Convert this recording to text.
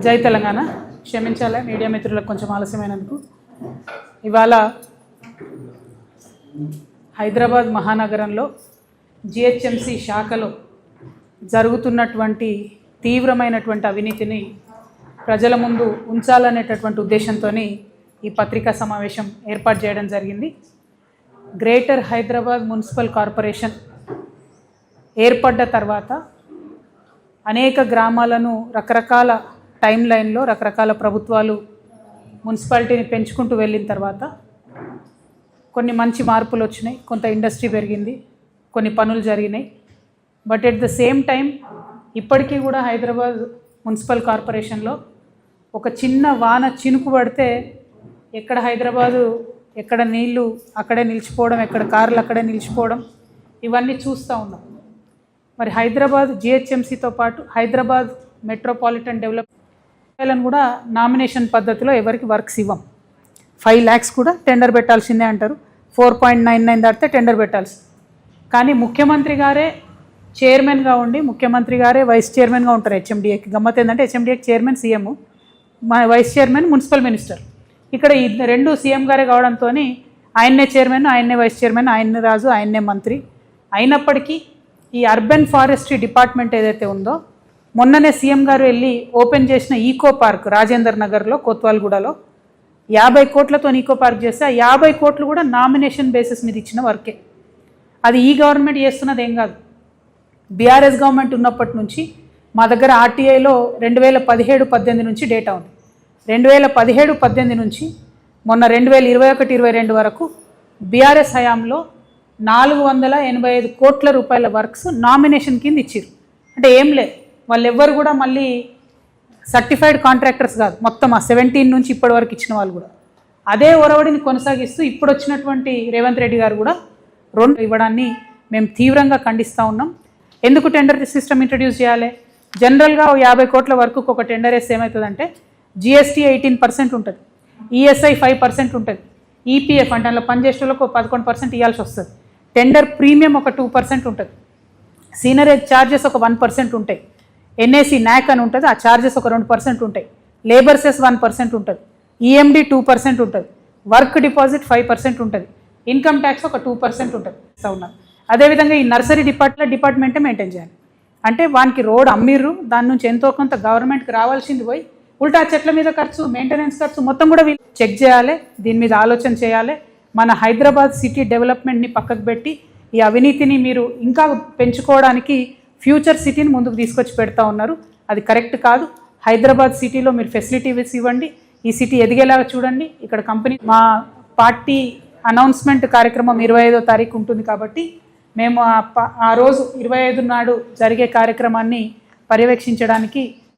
జై తెలంగాణ. క్షమించాలి మీడియా మిత్రులకు కొంచెం ఆలస్యమైనందుకు. ఇవాళ హైదరాబాద్ మహానగరంలో జిహెచ్ఎంసి శాఖలో జరుగుతున్నటువంటి తీవ్రమైనటువంటి అవినీతిని ప్రజల ముందు ఉంచాలనేటటువంటి ఉద్దేశంతో ఈ పత్రికా సమావేశం ఏర్పాటు చేయడం జరిగింది. గ్రేటర్ హైదరాబాద్ మున్సిపల్ కార్పొరేషన్ ఏర్పడ్డ తర్వాత అనేక గ్రామాలను రకరకాల టైం లైన్లో రకరకాల ప్రభుత్వాలు మున్సిపాలిటీని పెంచుకుంటూ వెళ్ళిన తర్వాత కొన్ని మంచి మార్పులు వచ్చినాయి, కొంత ఇండస్ట్రీ పెరిగింది, కొన్ని పనులు జరిగినాయి. But at the same time ఇప్పటికీ కూడా హైదరాబాద్ మున్సిపల్ కార్పొరేషన్లో ఒక చిన్న వాన చినుకు పడితే ఎక్కడ హైదరాబాదు, ఎక్కడ నీళ్లు అక్కడే నిలిచిపోవడం, ఎక్కడ కార్లు అక్కడే నిలిచిపోవడం, ఇవన్నీ చూస్తూ ఉన్నాం. మరి హైదరాబాద్ జిహెచ్ఎంసీతో పాటు హైదరాబాద్ మెట్రోపాలిటన్ డెవలప్మెంట్ కూడా నామినేషన్ పద్ధతిలో ఎవరికి వర్క్స్ ఇవ్వం. 5 lakhs కూడా టెండర్ పెట్టాల్సిందే అంటారు. 4.99 దాటితే టెండర్ పెట్టాల్సి. కానీ ముఖ్యమంత్రి గారే చైర్మన్గా ఉండి ముఖ్యమంత్రి గారే వైస్ చైర్మన్గా ఉంటారు హెచ్ఎండిఏకి. గమ్మత్ ఏంటంటే హెచ్ఎండిఏకి చైర్మన్ సీఎం, మా వైస్ చైర్మన్ మున్సిపల్ మినిస్టర్. ఇక్కడ ఈ రెండు సీఎం గారే కావడంతో ఆయన్నే చైర్మన్, ఆయన్నే వైస్ చైర్మన్, ఆయన్నే రాజు, ఆయన్నే మంత్రి. అయినప్పటికీ ఈ అర్బన్ ఫారెస్ట్రీ డిపార్ట్మెంట్ ఏదైతే ఉందో, మొన్ననే సీఎం గారు వెళ్ళి ఓపెన్ చేసిన ఈకో పార్క్ రాజేందర్ నగర్లో కోత్వాల్గూడలో 50 కోట్లతో ఈకో పార్క్ చేస్తే ఆ 50 కోట్లు కూడా నామినేషన్ బేసిస్ మీద ఇచ్చిన వర్కే. అది ఈ గవర్నమెంట్ చేస్తున్నది ఏం కాదు. బీఆర్ఎస్ గవర్నమెంట్ ఉన్నప్పటి నుంచి మా దగ్గర ఆర్టీఐలో 2017-18 నుంచి డేటా ఉంది. 2017-18 నుంచి మొన్న 2021-22 వరకు బీఆర్ఎస్ హయాంలో 485 కోట్ల రూపాయల వర్క్స్ నామినేషన్ కింద ఇచ్చారు. అంటే ఏం లేదు, వాళ్ళు ఎవ్వరు కూడా మళ్ళీ సర్టిఫైడ్ కాంట్రాక్టర్స్ కాదు, మొత్తం ఆ 17 నుంచి ఇప్పటి వరకు ఇచ్చిన వాళ్ళు కూడా అదే ఒరవడిని కొనసాగిస్తూ ఇప్పుడు వచ్చినటువంటి రేవంత్ రెడ్డి గారు కూడా 2 ఇవ్వడాన్ని మేము తీవ్రంగా ఖండిస్తూ ఉన్నాం. ఎందుకు టెండర్ సిస్టమ్ ఇంట్రడ్యూస్ చేయాలి? జనరల్గా 50 కోట్ల వరకు ఒక టెండర్ వేస్తే ఏమవుతుందంటే జిఎస్టీ 18% ఉంటుంది, ఈఎస్ఐ 5% ఉంటుంది, ఈపీఎఫ్ అంటే అందులో పనిచేసేలకు 11% ఇవ్వాల్సి వస్తుంది, టెండర్ ప్రీమియం ఒక 2% ఉంటుంది, సీనరేజ్ ఛార్జెస్ ఒక 1% ఉంటాయి, ఎన్ఏసి న్యాక్ అని ఉంటుంది, ఆ ఛార్జెస్ ఒక 2% ఉంటాయి, లేబర్ సెస్ 1% ఉంటుంది, ఈఎండి 2% ఉంటుంది, వర్క్ డిపాజిట్ 5% ఉంటుంది, ఇన్కమ్ ట్యాక్స్ ఒక 2% ఉంటుంది. ఉన్నారు. అదేవిధంగా ఈ నర్సరీ డిపార్ట్మెంటే మెయింటైన్ చేయాలి. అంటే వానికి రోడ్ అమ్మిర్రు, దాని నుంచి ఎంతో కొంత గవర్నమెంట్కి రావాల్సింది పోయి ఉల్టా చెట్ల మీద ఖర్చు, మెయింటెనెన్స్ ఖర్చు మొత్తం కూడా వీళ్ళు చెక్ చేయాలి. దీని మీద ఆలోచన చేయాలి. మన హైదరాబాద్ సిటీ డెవలప్మెంట్ని పక్కకు పెట్టి ఈ అవినీతిని మీరు ఇంకా పెంచుకోవడానికి ఫ్యూచర్ సిటీని ముందుకు తీసుకొచ్చి పెడతా ఉన్నారు. అది కరెక్ట్ కాదు. హైదరాబాద్ సిటీలో మీరు ఫెసిలిటీస్ ఇవ్వండి, ఈ సిటీ ఎదిగేలాగా చూడండి. ఇక్కడ కంపెనీ మా పార్టీ అనౌన్స్మెంట్ కార్యక్రమం 25వ తారీఖు ఉంటుంది కాబట్టి మేము ఆ రోజు 25 నాడు జరిగే కార్యక్రమాన్ని పర్యవేక్షించడానికి